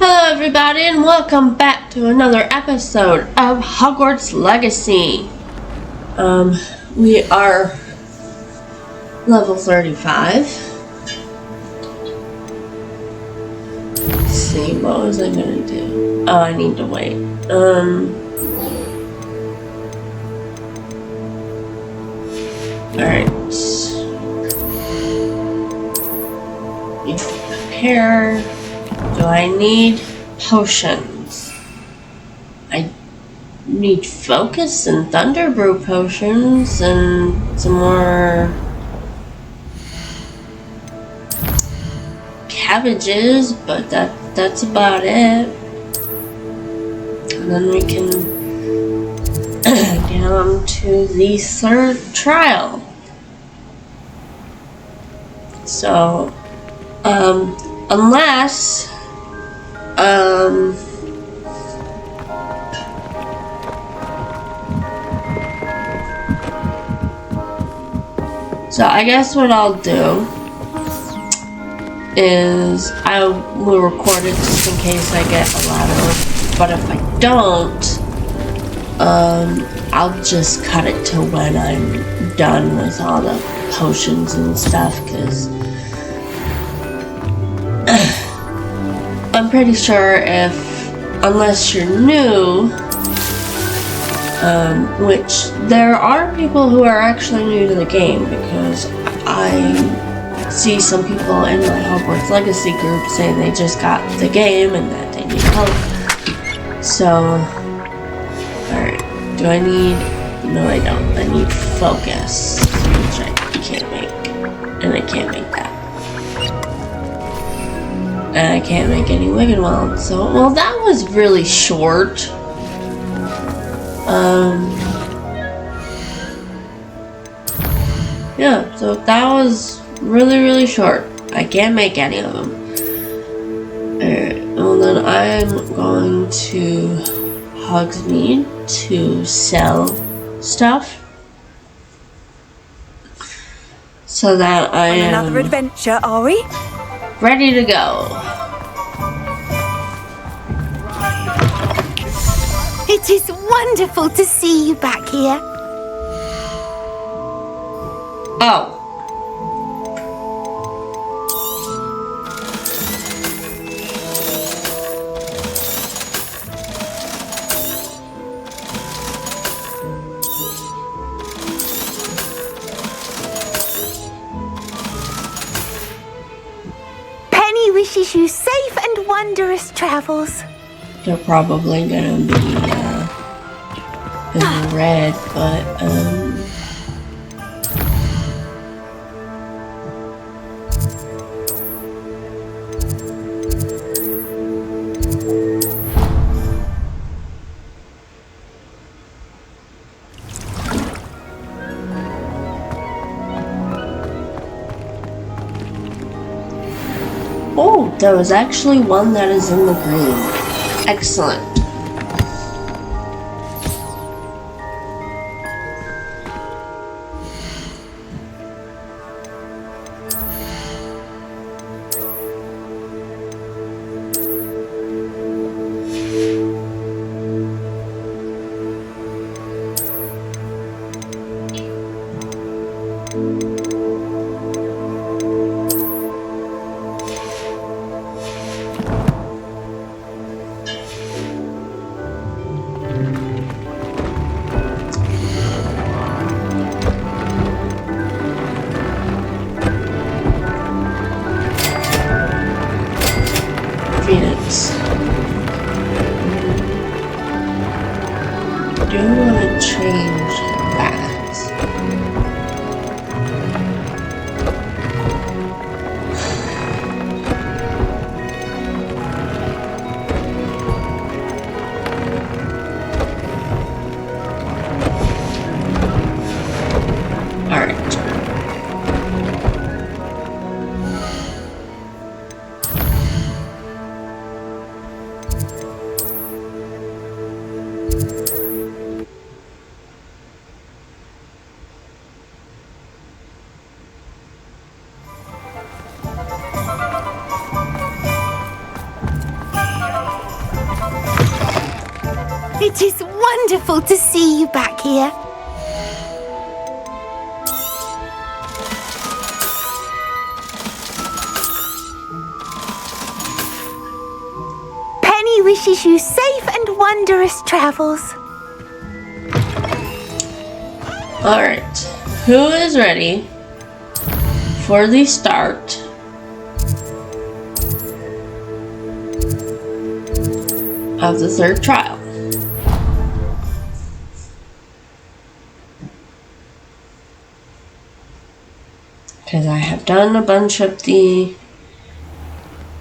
Hello everybody and welcome back to another episode of Hogwarts Legacy. We are level 35. Let's see, what was I gonna do? Oh, I need to wait. Alright. Need to prepare. Do I need potions? I need focus and thunder brew potions and some more cabbages, but that's about it. And then we can get on to the third trial. So, unless so I guess what I'll do is I will record it just in case I get a lot of, but if I don't, I'll just cut it to when I'm done with all the potions and stuff, because I'm pretty sure unless you're new, which there are people who are actually new to the game, because I see some people in my Hogwarts Legacy group say they just got the game and that they need help. So, alright, do I need... No, I don't. I need focus, which I can't make, and I can't make that. And I can't make any Wiggenweld, so, well, that was really short. Yeah, so that was really short. I can't make any of them. Alright, well then I'm going to Hogsmeade to sell stuff. So that I am... On another adventure, are we? Ready to go. It is wonderful to see you back here. Oh. Penny wishes you safe and wondrous travels. They're probably gonna be in red, but oh, there was actually one that is in the green. Excellent. Phoenix. Do you want to change that? Alright. It is wonderful to see you back here. Penny wishes you safe and wondrous travels. Alright, who is ready for the start of the third trial? Because I have done a bunch of the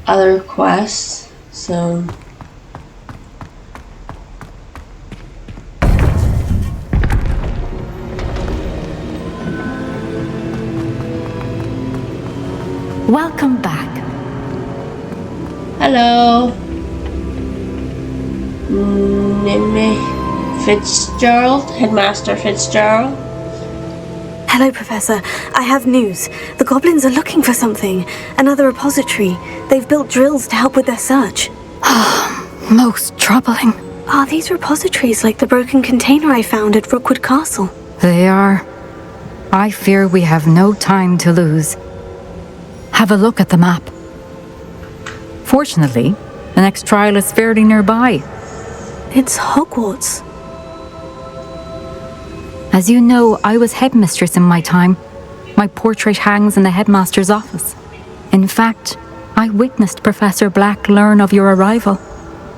other quests, so... Welcome back. Hello. Fitzgerald, Headmaster Fitzgerald. Hello, Professor. I have news. The goblins are looking for something. Another repository. They've built drills to help with their search. Most troubling. Are these repositories like the broken container I found at Rookwood Castle? They are. I fear we have no time to lose. Have a look at the map. Fortunately, the next trial is fairly nearby. It's Hogwarts. As you know, I was headmistress in my time. My portrait hangs in the headmaster's office. In fact, I witnessed Professor Black learn of your arrival.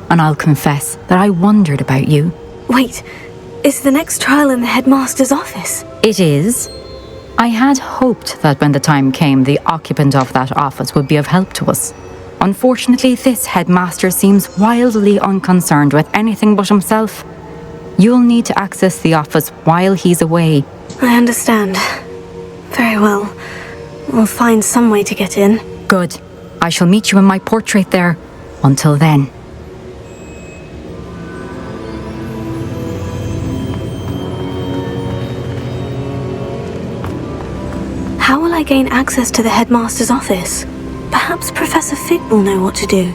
And I'll confess that I wondered about you. Wait, is the next trial in the headmaster's office? It is. I had hoped that when the time came, the occupant of that office would be of help to us. Unfortunately, this headmaster seems wildly unconcerned with anything but himself. You'll need to access the office while he's away. I understand. Very well. We'll find some way to get in. Good. I shall meet you in my portrait there. Until then. How will I gain access to the headmaster's office? Perhaps Professor Fig will know what to do.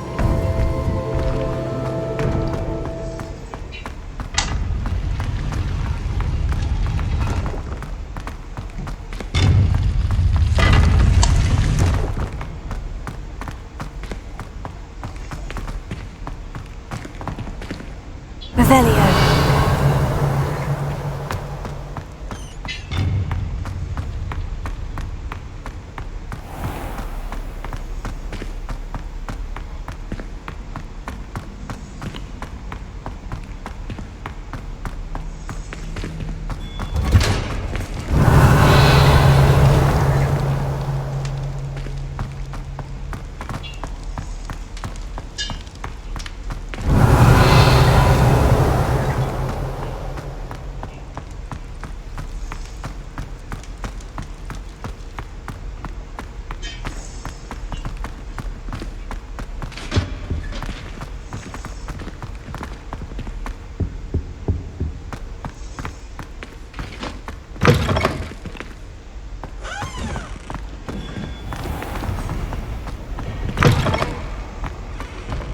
Revelio.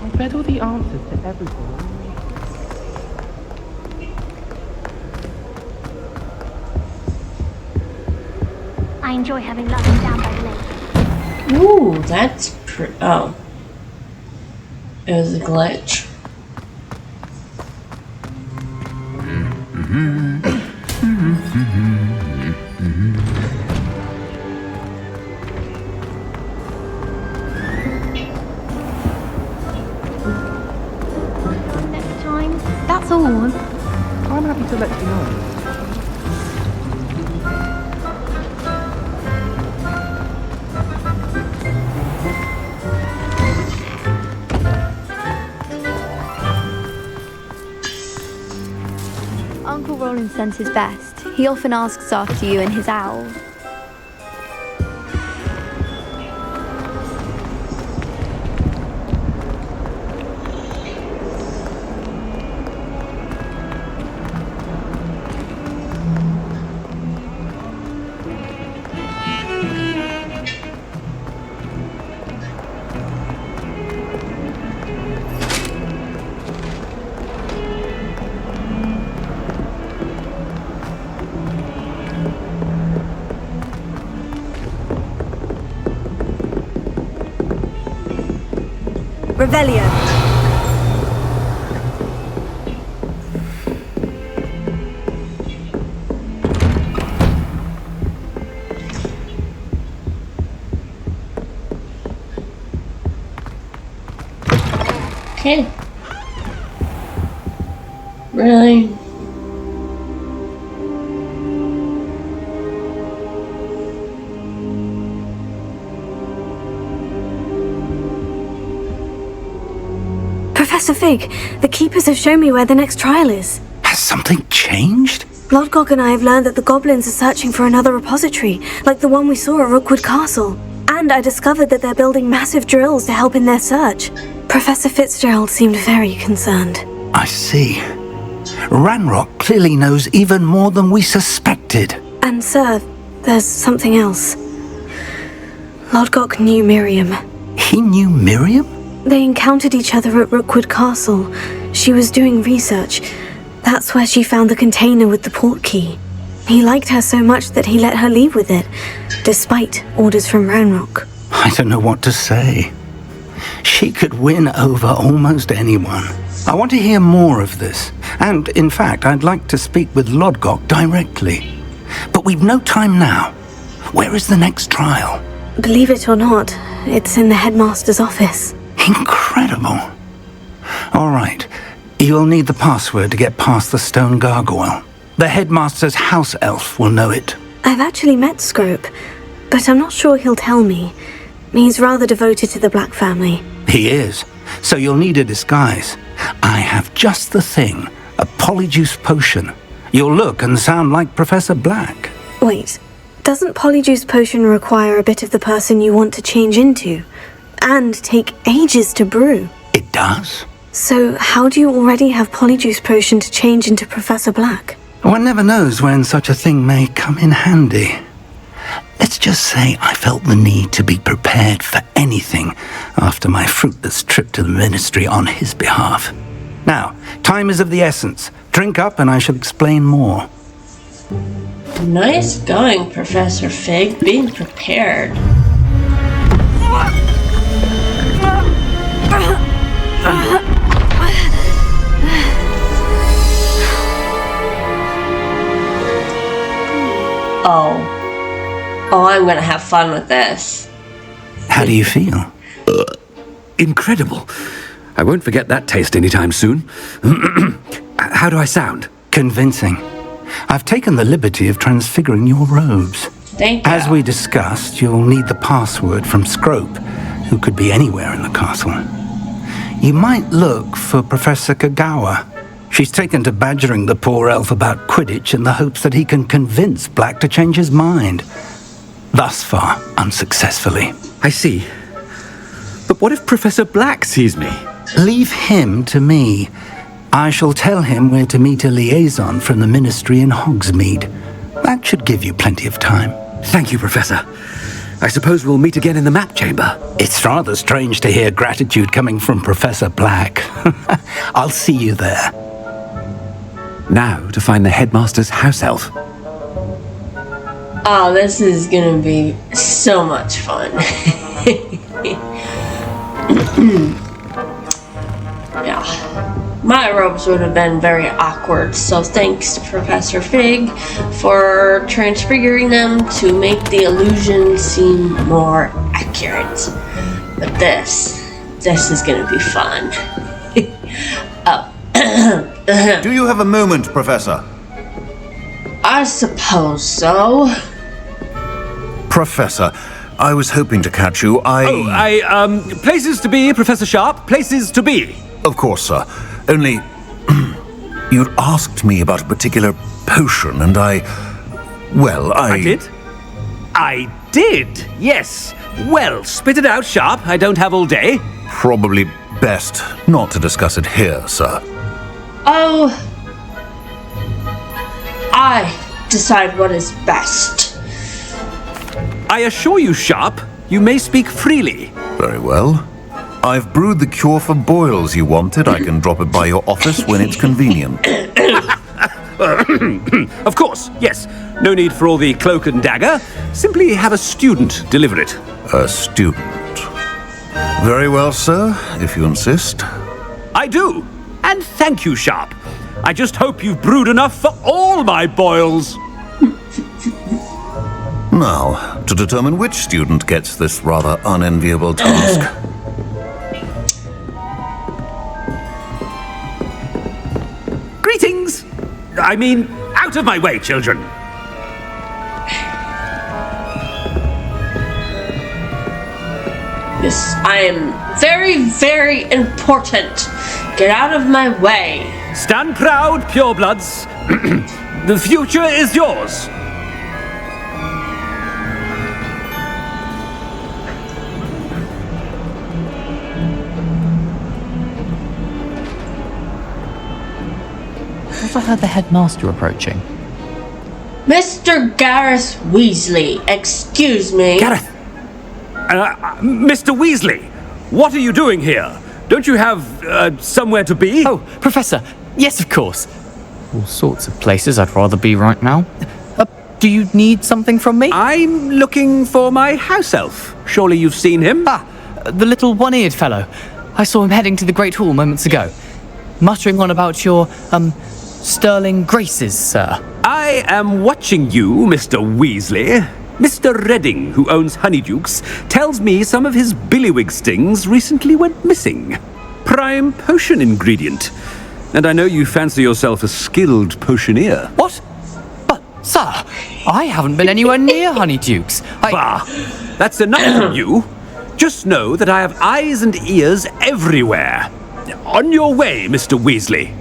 I read all the answers to everything. I enjoy having London down by the lake. Ooh, that's oh. It was a glitch. Next time, that's all. I'm happy to let you know. Uncle Roland sends his best. He often asks after you and his owl. Revelio. Okay. Really? Professor Fig, the Keepers have shown me where the next trial is. Has something changed? Lodgok and I have learned that the goblins are searching for another repository, like the one we saw at Rookwood Castle. And I discovered that they're building massive drills to help in their search. Professor Fitzgerald seemed very concerned. I see. Ranrock clearly knows even more than we suspected. And sir, there's something else. Lodgok knew Miriam. He knew Miriam? They encountered each other at Rookwood Castle. She was doing research. That's where she found the container with the port key. He liked her so much that he let her leave with it, despite orders from Ranrock. I don't know what to say. She could win over almost anyone. I want to hear more of this. And, in fact, I'd like to speak with Lodgok directly. But we've no time now. Where is the next trial? Believe it or not, it's in the Headmaster's office. Incredible. All right. You'll need the password to get past the stone gargoyle. The Headmaster's house elf will know it. I've actually met Scrope, but I'm not sure he'll tell me. He's rather devoted to the Black family. He is. So you'll need a disguise. I have just the thing. A polyjuice potion. You'll look and sound like Professor Black. Wait, doesn't Polyjuice Potion require a bit of the person you want to change into? And take ages to brew? It does. So how do you already have Polyjuice Potion to change into Professor Black? One never knows when such a thing may come in handy. Let's just say I felt the need to be prepared for anything after my fruitless trip to the Ministry on his behalf. Now, time is of the essence. Drink up and I shall explain more. Nice going, Professor Fig. Being prepared. Oh, I'm gonna have fun with this. How do you feel? Incredible. I won't forget that taste anytime soon. How do I sound? Convincing. I've taken the liberty of transfiguring your robes. Thank you. As we discussed, you'll need the password from Scrope, who could be anywhere in the castle. You might look for Professor Kagawa. She's taken to badgering the poor elf about Quidditch in the hopes that he can convince Black to change his mind. Thus far, unsuccessfully. I see. But what if Professor Black sees me? Leave him to me. I shall tell him where to meet a liaison from the Ministry in Hogsmeade. That should give you plenty of time. Thank you, Professor. I suppose we'll meet again in the map chamber. It's rather strange to hear gratitude coming from Professor Black. I'll see you there. Now to find the Headmaster's house elf. Oh, this is gonna be so much fun. Yeah. My robes would have been very awkward, so thanks to Professor Fig for transfiguring them to make the illusion seem more accurate. But this is gonna be fun. Oh. Do you have a moment, Professor? I suppose so. Professor, I was hoping to catch you. Places to be, Professor Sharp. Places to be. Of course, sir. Only, you'd asked me about a particular potion, and I did? I did, yes. Well, spit it out, Sharp. I don't have all day. Probably best not to discuss it here, sir. Oh, I decide what is best. I assure you, Sharp, you may speak freely. Very well. I've brewed the cure for boils you wanted. I can drop it by your office when it's convenient. Of course, yes. No need for all the cloak and dagger. Simply have a student deliver it. A student. Very well, sir, if you insist. I do. And thank you, Sharp. I just hope you've brewed enough for all my boils. Now, to determine which student gets this rather unenviable task. Greetings! I mean, out of my way, children. Yes, I am very, very important. Get out of my way. Stand proud, purebloods. The future is yours. I heard the headmaster approaching. Mr. Gareth Weasley, excuse me. Gareth! Mr. Weasley, what are you doing here? Don't you have somewhere to be? Oh, Professor, yes, of course. All sorts of places I'd rather be right now. Do you need something from me? I'm looking for my house elf. Surely you've seen him? Ah, the little one-eared fellow. I saw him heading to the Great Hall moments ago, muttering on about your, sterling graces, sir. I am watching you, Mr. Weasley. Mr. Redding, who owns Honeydukes, tells me some of his billywig stings recently went missing. Prime potion ingredient. And I know you fancy yourself a skilled potioneer. What? But, sir, I haven't been anywhere near Honeydukes. Bah! That's enough from you. Just know that I have eyes and ears everywhere. On your way, Mr. Weasley.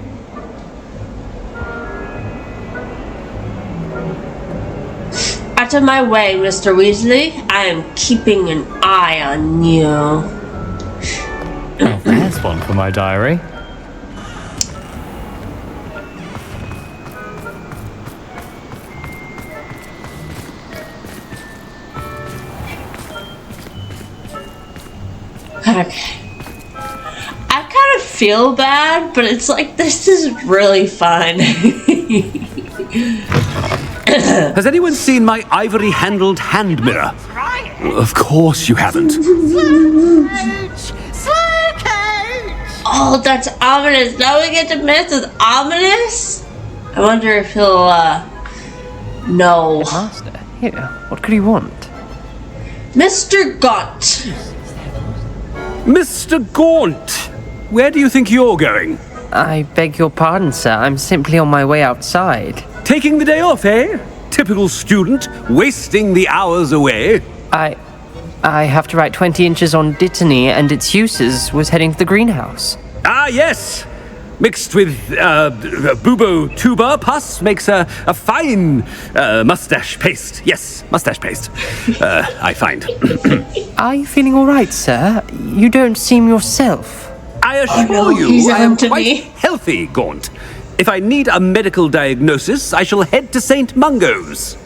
Out of my way, Mr. Weasley. I am keeping an eye on you. Oh, there's one for my diary. Okay. I kind of feel bad, but it's like, this is really fun. Has anyone seen my ivory-handled hand mirror? Of course you haven't. Oh, that's ominous. Now we get to mess with ominous? I wonder if he'll, know. Master, here, what could he want? Mr. Gaunt. Mr. Gaunt, where do you think you're going? I beg your pardon, sir. I'm simply on my way outside. Taking the day off, eh? Typical student, wasting the hours away. I have to write 20 inches on Dittany and its uses. Was heading to the greenhouse. Ah, yes. Mixed with bubo tuber pus makes a fine mustache paste. Yes, mustache paste. I find. Are you feeling all right, sir? You don't seem yourself. I assure you, I am quite healthy, Gaunt. If I need a medical diagnosis, I shall head to St. Mungo's.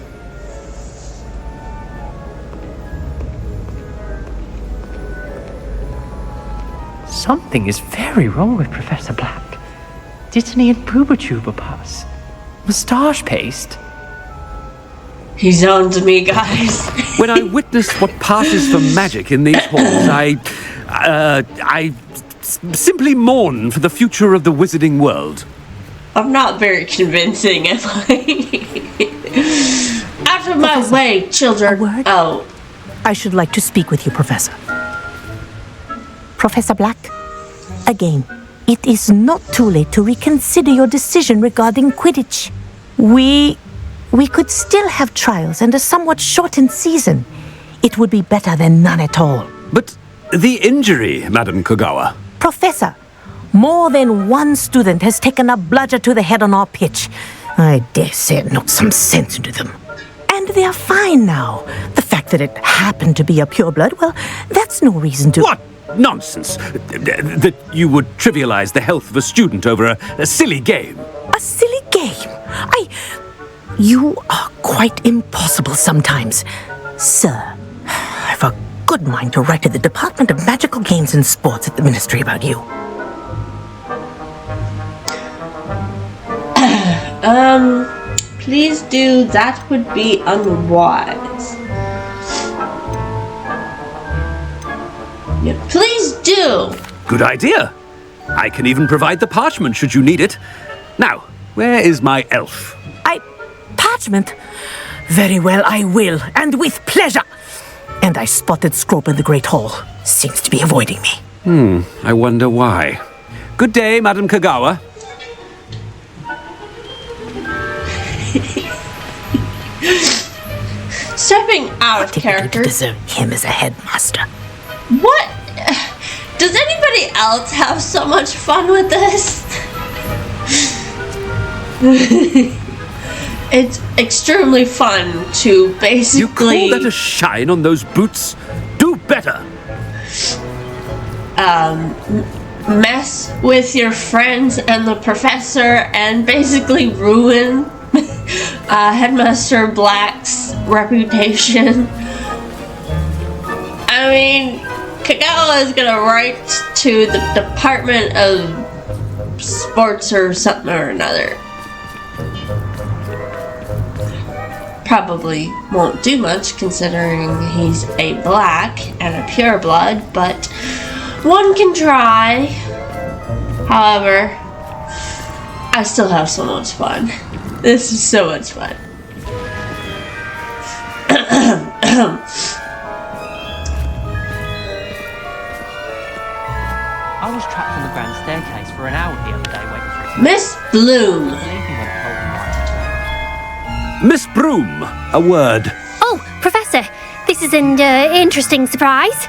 Something is very wrong with Professor Black. Dittany and Booba pus. Moustache paste. He's on to me, guys. When I witness what passes for magic in these halls, I simply mourn for the future of the wizarding world. I'm not very convincing, am I? Out of my way, children. A word? Oh. I should like to speak with you, Professor. Professor Black, again, it is not too late to reconsider your decision regarding Quidditch. We could still have trials and a somewhat shortened season. It would be better than none at all. But the injury, Madam Kogawa. Professor, more than one student has taken a bludger to the head on our pitch. I dare say it knocked some sense into them. And they are fine now. The fact that it happened to be a pureblood, well, that's no reason to... What nonsense! That you would trivialize the health of a student over a silly game. A silly game? You are quite impossible sometimes. Sir, I've a good mind to write to the Department of Magical Games and Sports at the Ministry about you. Please do. That would be unwise. Yeah, please do. Good idea. I can even provide the parchment should you need it. Now, where is my elf? Parchment? Very well, I will, and with pleasure. And I spotted Scrope in the Great Hall. Seems to be avoiding me. I wonder why. Good day, Madam Kagawa. Stepping out of character. To deserve him as a headmaster. What? Does anybody else have so much fun with this? It's extremely fun to basically... You call that a shine on those boots? Do better! Mess with your friends and the professor and basically ruin Headmaster Black's reputation. I mean, Kagawa is gonna write to the Department of Sports or something or another. Probably won't do much considering he's a black and a pureblood, but one can try. However, I still have so much fun. This is so much fun. I was trapped on the grand staircase for an hour the other day waiting for it. Miss Bloom. Miss Broom, a word. Oh, Professor, this is an interesting surprise.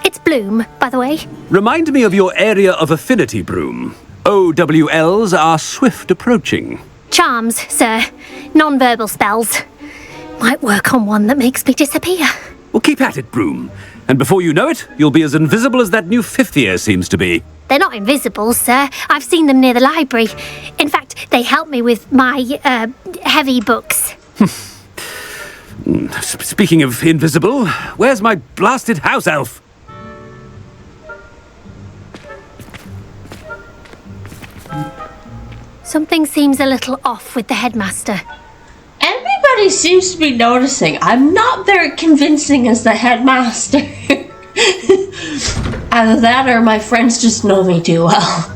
It's Bloom, by the way. Remind me of your area of affinity, Broom. OWLs are swift approaching. Charms, sir. Non-verbal spells. Might work on one that makes me disappear. Well, keep at it, Broom. And before you know it, you'll be as invisible as that new fifth year seems to be. They're not invisible, sir. I've seen them near the library. In fact, they help me with my, heavy books. Speaking of invisible, where's my blasted house elf? Something seems a little off with the headmaster. Everybody seems to be noticing I'm not very convincing as the headmaster. Either that or my friends just know me too well.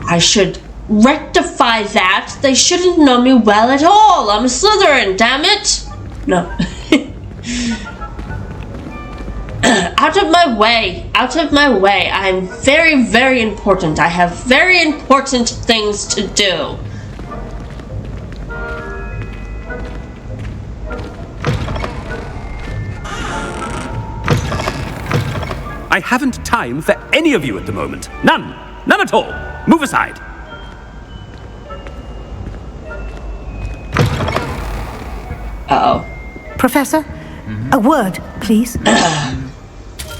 I should rectify that. They shouldn't know me well at all. I'm a Slytherin, damn it. No. Out of my way. Out of my way. I'm very, very important. I have very important things to do. I haven't time for any of you at the moment. None. None at all. Move aside. Uh-oh. Professor, a word, please.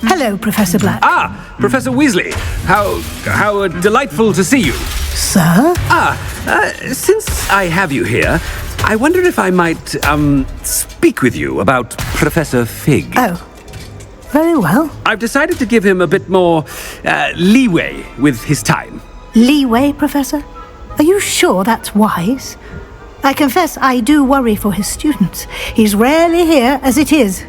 Hello, Professor Black. Ah, Professor Weasley. How delightful to see you. Sir? Since I have you here, I wonder if I might, speak with you about Professor Fig. Oh, very well. I've decided to give him a bit more, leeway with his time. Leeway, Professor? Are you sure that's wise? I confess I do worry for his students. He's rarely here as it is.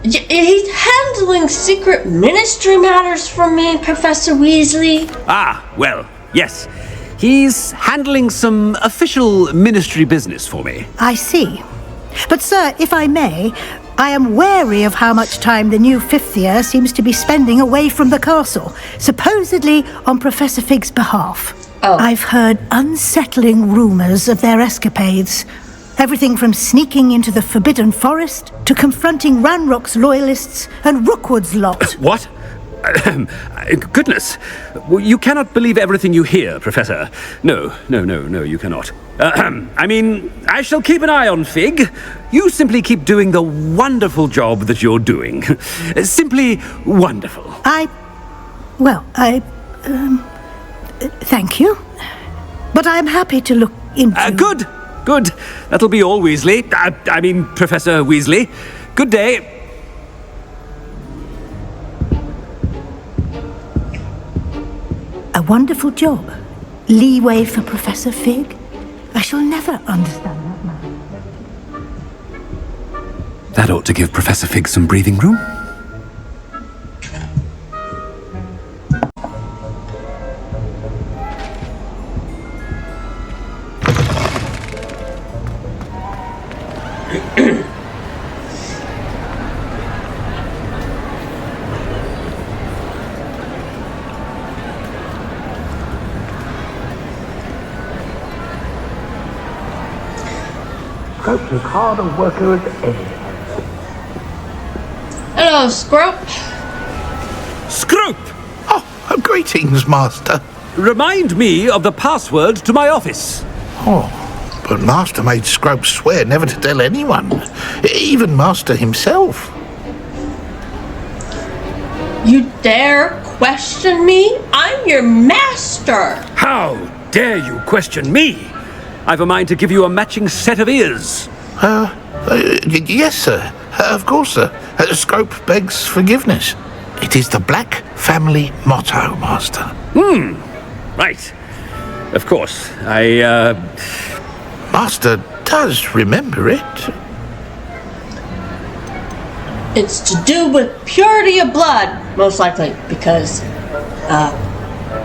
He's handling secret ministry matters for me, Professor Weasley. Ah, well, yes. He's handling some official ministry business for me. I see. But, sir, if I may, I am wary of how much time the new fifth year seems to be spending away from the castle, supposedly on Professor Fig's behalf. Oh. I've heard unsettling rumours of their escapades. Everything from sneaking into the Forbidden Forest to confronting Ranrock's loyalists and Rookwood's lot. What? Goodness. You cannot believe everything you hear, Professor. No, you cannot. I mean, I shall keep an eye on Fig. You simply keep doing the wonderful job that you're doing. Simply wonderful. Thank you. But I'm happy to look into... Good. That'll be all, Weasley. I mean, Professor Weasley. Good day. A wonderful job. Leeway for Professor Fig. I shall never understand that man. That ought to give Professor Fig some breathing room. Scrope's as hard a worker as any. Hello, Scrope. Scrope! Oh, greetings, Master. Remind me of the password to my office. Oh, but Master made Scrope swear never to tell anyone, even Master himself. You dare question me? I'm your master! How dare you question me? I've a mind to give you a matching set of ears. Yes, sir. Of course, sir. Scrope begs forgiveness. It is the Black family motto, Master. Right. Of course. Master does remember it. It's to do with purity of blood, most likely, because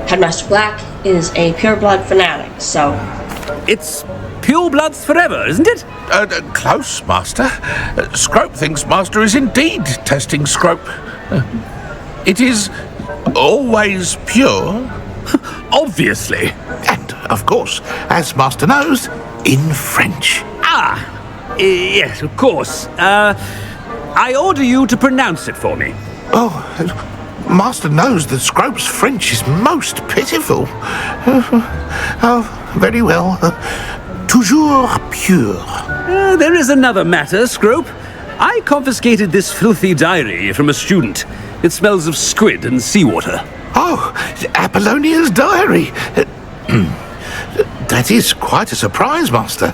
Headmaster Black is a pureblood fanatic, so... It's pure bloods forever, isn't it? Close, Master. Scrope thinks Master is indeed testing Scrope. It is always pure. Obviously. And, of course, as Master knows, in French. Yes, of course. I order you to pronounce it for me. Oh, Master knows that Scrope's French is most pitiful. Oh, very well. Toujours pure. There is another matter, Scrope. I confiscated this filthy diary from a student. It smells of squid and seawater. Oh, Apollonia's diary. That is quite a surprise, Master.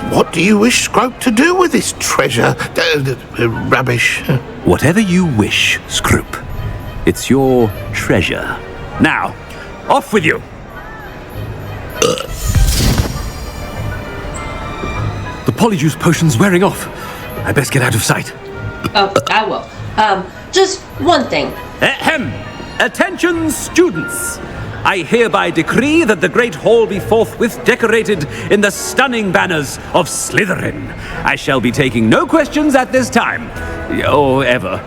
What do you wish Scrope to do with this treasure? Rubbish. Whatever you wish, Scrope. It's your treasure. Now, off with you. The polyjuice potion's wearing off. I best get out of sight. Oh, I will. Just one thing. Ahem! Attention, students! I hereby decree that the Great Hall be forthwith decorated in the stunning banners of Slytherin. I shall be taking no questions at this time. Or ever.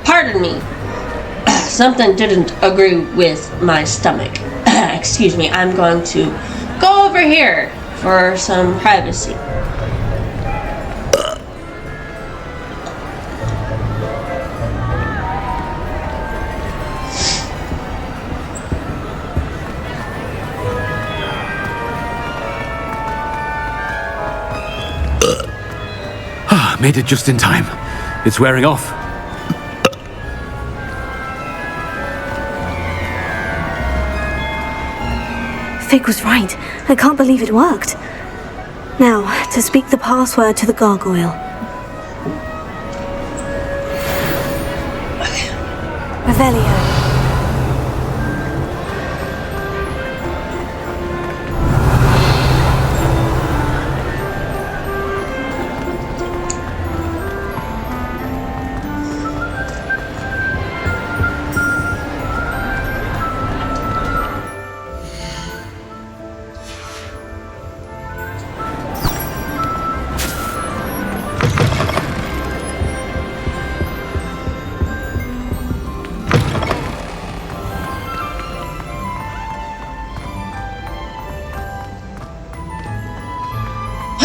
Pardon me. Something didn't agree with my stomach. Excuse me, I'm going to go over here for some privacy. Made it just in time. It's wearing off. Fig was right. I can't believe it worked. Now, to speak the password to the gargoyle. Revelio.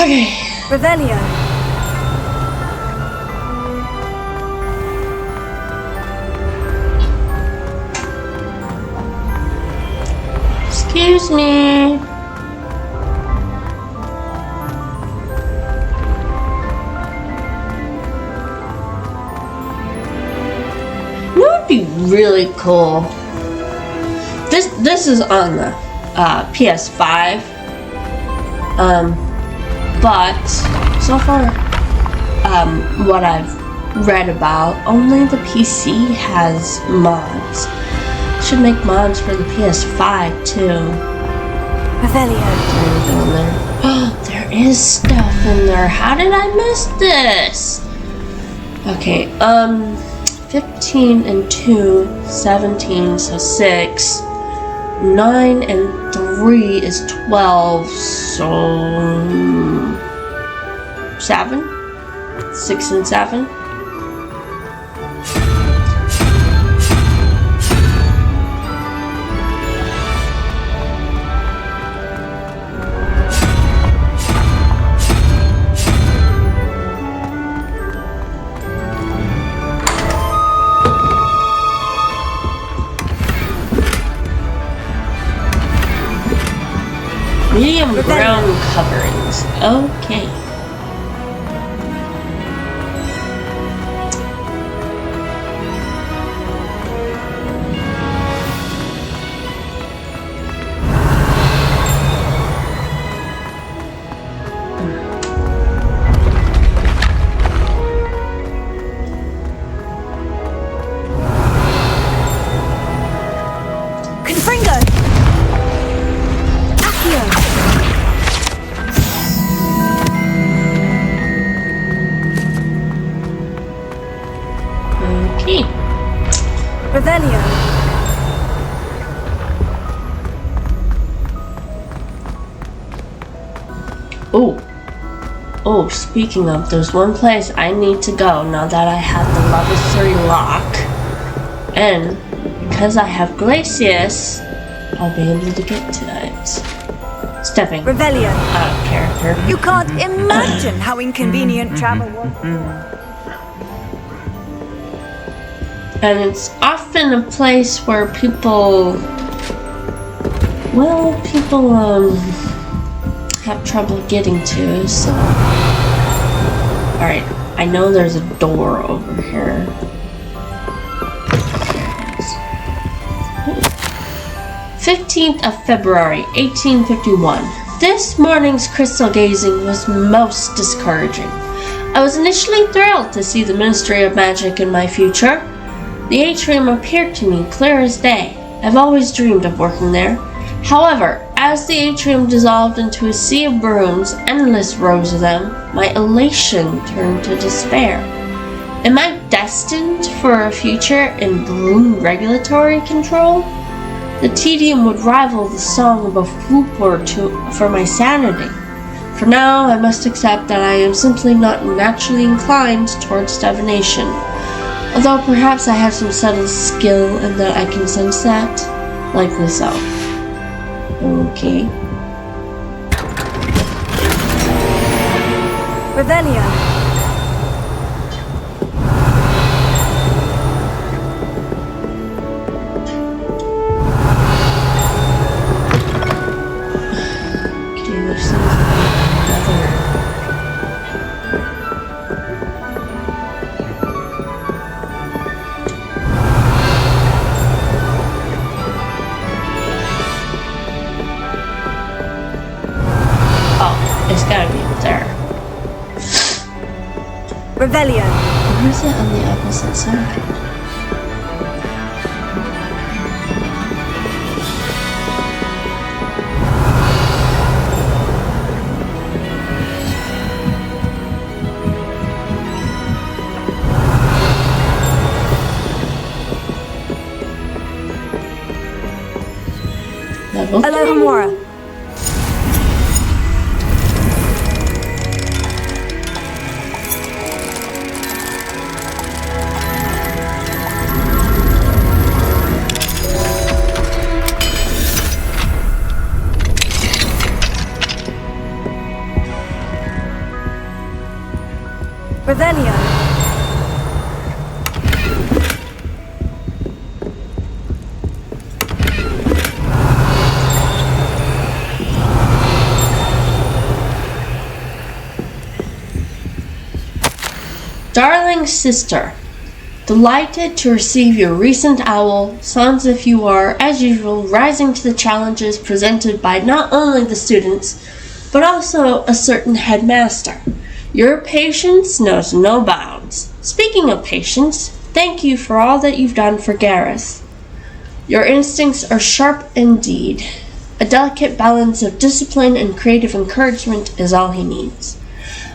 Okay. Revelio. Excuse me. You know what would be really cool? This is on the PS5. But so far, what I've read about, only the PC has mods. Should make mods for the PS5 too. Revelio. There is stuff in there. How did I miss this? Okay, 15 and 2, 17, so 6. 9 and 3 is 12, so 7? 6 and 7? Medium ground coverings. Okay. Oh, speaking of, there's one place I need to go now that I have the level 3 lock. And because I have Glacius, I'll be able to get to it. Stepping Revelio. out of character. You can't imagine how inconvenient travel was. And it's often a place where people have trouble getting to, so. Alright, I know there's a door over here. 15th of February, 1851. This morning's crystal gazing was most discouraging. I was initially thrilled to see the Ministry of Magic in my future. The atrium appeared to me clear as day. I've always dreamed of working there. However, as the atrium dissolved into a sea of brooms, endless rows of them, my elation turned to despair. Am I destined for a future in broom regulatory control? The tedium would rival the song of a whoop or two for my sanity. For now, I must accept that I am simply not naturally inclined towards divination, although perhaps I have some subtle skill and that I can sense that. Likely so. Okay. Revelio. It's gotta be up there. Revelio. Or is it on the opposite side? Level 3. Alohomora. Revelio. Darling sister, delighted to receive your recent owl. Sounds if you are, as usual, rising to the challenges presented by not only the students, but also a certain headmaster. Your patience knows no bounds. Speaking of patience, thank you for all that you've done for Gareth. Your instincts are sharp indeed. A delicate balance of discipline and creative encouragement is all he needs.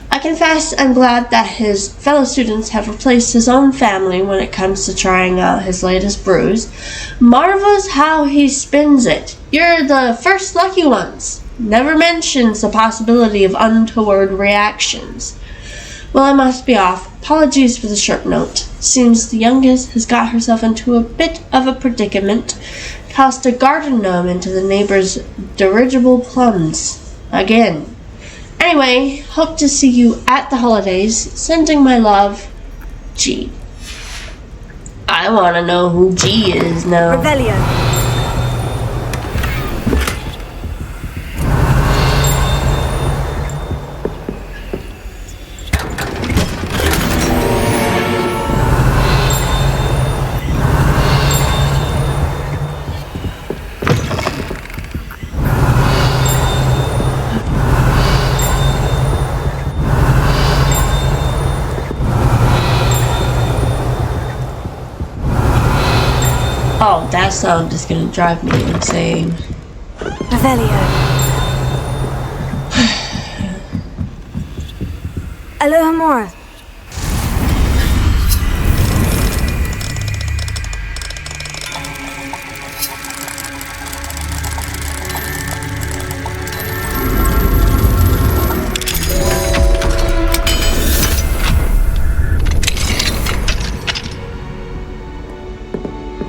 I confess I'm glad that his fellow students have replaced his own family when it comes to trying out his latest brews. Marvels how he spins it. You're the first lucky ones. Never mentions the possibility of untoward reactions. Well, I must be off. Apologies for the short note. Seems the youngest has got herself into a bit of a predicament. Tossed a garden gnome into the neighbor's dirigible plums. Again. Anyway, hope to see you at the holidays. Sending my love, G. I want to know who G is now. Revelio. That sound is gonna drive me insane. Revelio. Alohomora.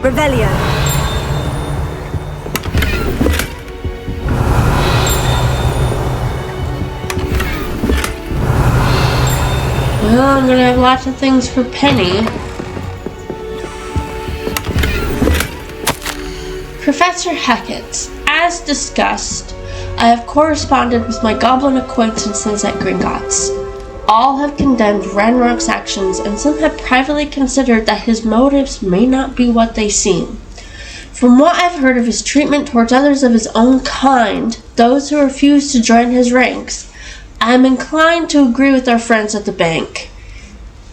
Revelio. Well, I'm gonna have lots of things for Penny. Professor Hackett, as discussed, I have corresponded with my goblin acquaintances at Gringotts. All have condemned Ranrock's actions, and some have privately considered that his motives may not be what they seem. From what I've heard of his treatment towards others of his own kind, those who refuse to join his ranks, I am inclined to agree with our friends at the bank.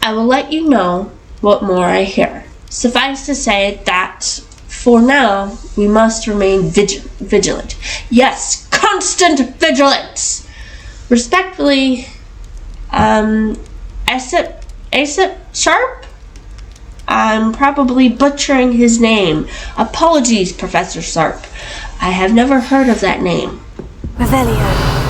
I will let you know what more I hear. Suffice to say that, for now, we must remain vigilant. Yes, constant vigilance! Respectfully, Aesop Sharp? I'm probably butchering his name. Apologies, Professor Sharp. I have never heard of that name. Revelio.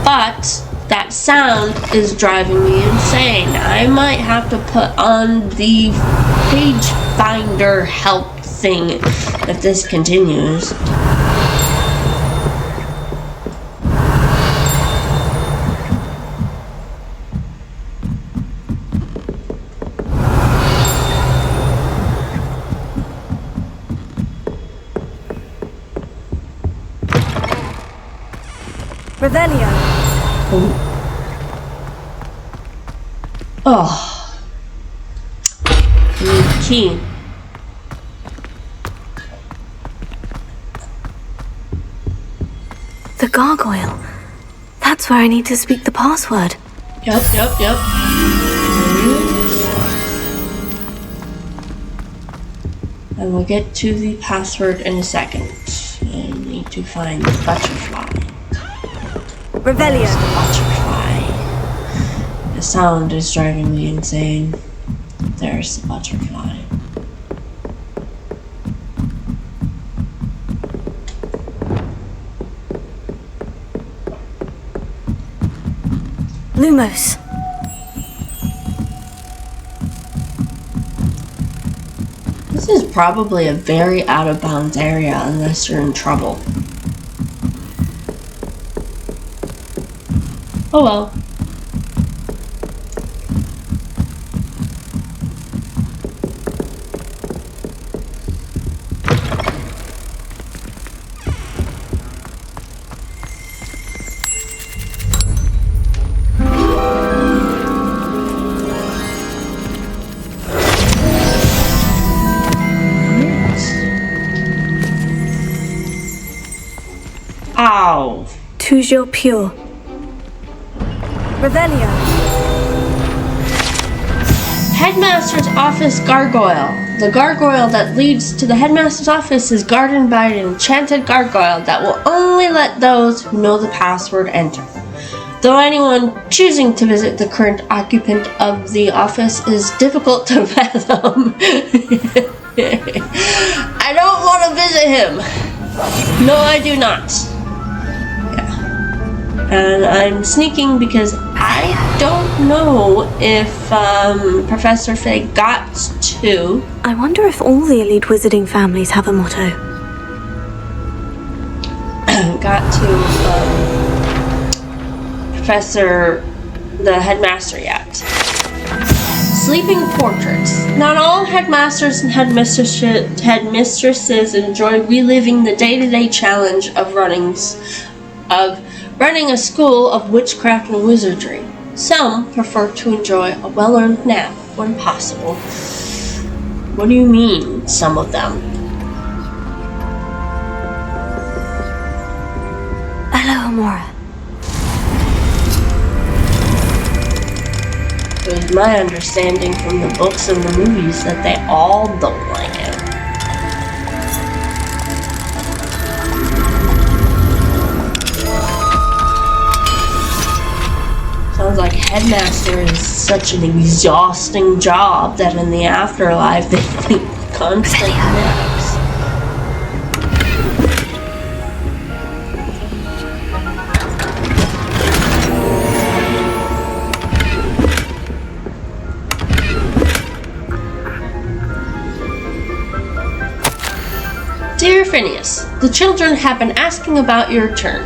But that sound is driving me insane. I might have to put on the page finder help thing if this continues. Revelio. Oh. Need key. The gargoyle. That's where I need to speak the password. Yep. And we'll get to the password in a second. I need to find the butterfly. Revelio. There's the butterfly. The sound is driving me insane. There's the butterfly. Lumos. This is probably a very out of bounds area unless you're in trouble. Oh well. Ow. Toujours pure. Revelio. Headmaster's office gargoyle. The gargoyle that leads to the headmaster's office is guarded by an enchanted gargoyle that will only let those who know the password enter. Though anyone choosing to visit the current occupant of the office is difficult to fathom. I don't want to visit him. No, I do not. And I'm sneaking because I don't know if Professor Fay got to. I wonder if all the elite wizarding families have a motto. Got to Professor the Headmaster yet. Sleeping portraits. Not all headmasters and headmistresses enjoy reliving the day-to-day challenge of running a school of witchcraft and wizardry. Some prefer to enjoy a well-earned nap when possible. What do you mean, some of them? Alohomora. is my understanding from the books and the movies that they all don't like it. Sounds like Headmaster is such an exhausting job that in the afterlife they think constant naps. Dear Phineas, the children have been asking about your turn.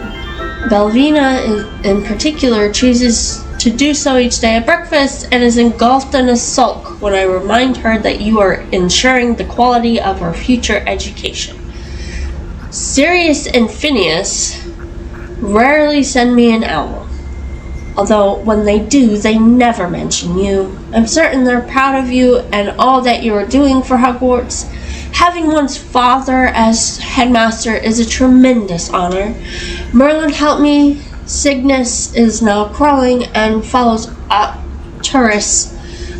Belvina in particular chooses to do so each day at breakfast and is engulfed in a sulk when I remind her that you are ensuring the quality of her future education. Sirius and Phineas rarely send me an owl, although when they do, they never mention you. I'm certain they're proud of you and all that you are doing for Hogwarts. Having one's father as headmaster is a tremendous honor. Merlin helped me. Cygnus is now crawling and follows Arcturus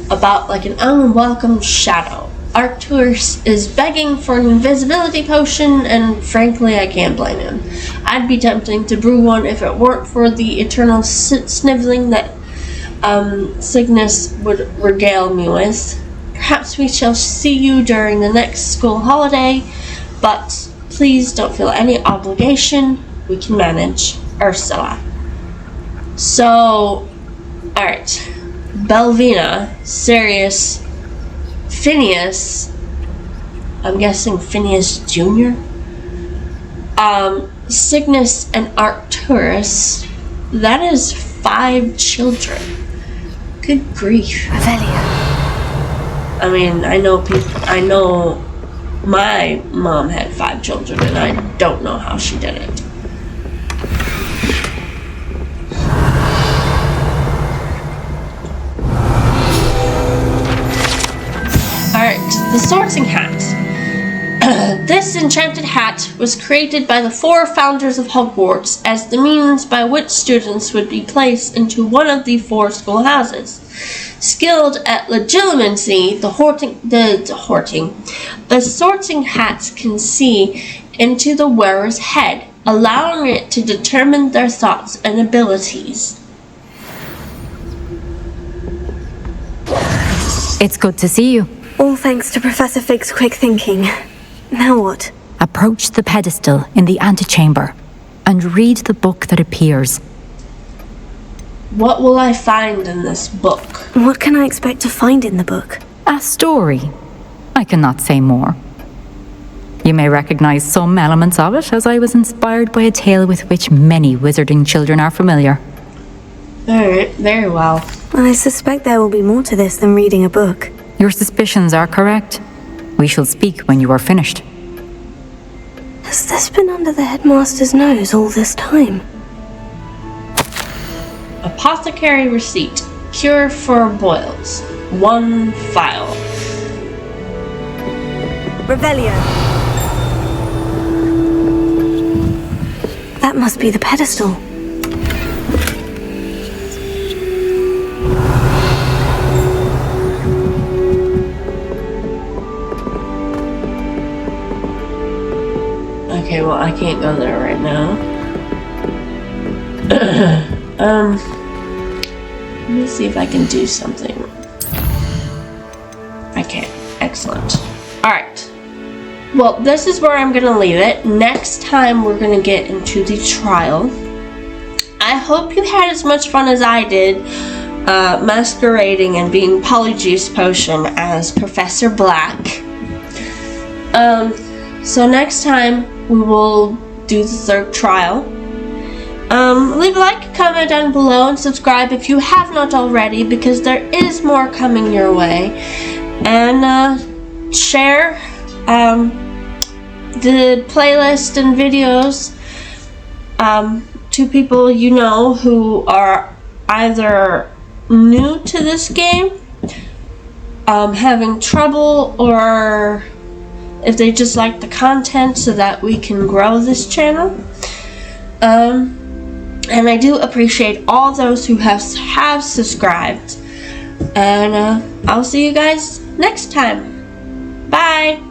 about like an unwelcome shadow. Arcturus is begging for an invisibility potion, and frankly, I can't blame him. I'd be tempting to brew one if it weren't for the eternal sniveling that Cygnus would regale me with. Perhaps we shall see you during the next school holiday, but please don't feel any obligation. We can manage. Ursula. So, alright. Belvina, Sirius, Phineas, I'm guessing Phineas Jr., Cygnus, and Arcturus. That is 5 children. Good grief. Revelia. I mean, I know my mom had 5 children, and I don't know how she did it. Alright, the sorting hat. This enchanted hat was created by the 4 founders of Hogwarts as the means by which students would be placed into one of the 4 schoolhouses. Skilled at legitimacy, the sorting hat can see into the wearer's head, allowing it to determine their thoughts and abilities. It's good to see you. All thanks to Professor Fig's quick thinking. Now what? Approach the pedestal in the antechamber and read the book that appears. What will I find in this book? What can I expect to find in the book? A story. I cannot say more. You may recognize some elements of it, as I was inspired by a tale with which many wizarding children are familiar. Alright, very well. I suspect there will be more to this than reading a book. Your suspicions are correct. We shall speak when you are finished. Has this been under the headmaster's nose all this time? Apothecary receipt. Cure for boils. 1 vial. Revelio. That must be the pedestal. Okay, well, I can't go there right now. Let me see if I can do something. I can. Excellent. Alright. Well, this is where I'm going to leave it. Next time, we're going to get into the trial. I hope you had as much fun as I did masquerading and being Polyjuice Potion as Professor Black. So next time, we will do the 3rd trial. Leave a like, comment down below, and subscribe if you have not already, because there is more coming your way. And share the playlist and videos to people you know who are either new to this game, having trouble, or if they just like the content, so that we can grow this channel. And I do appreciate all those who have subscribed. And I'll see you guys next time. Bye!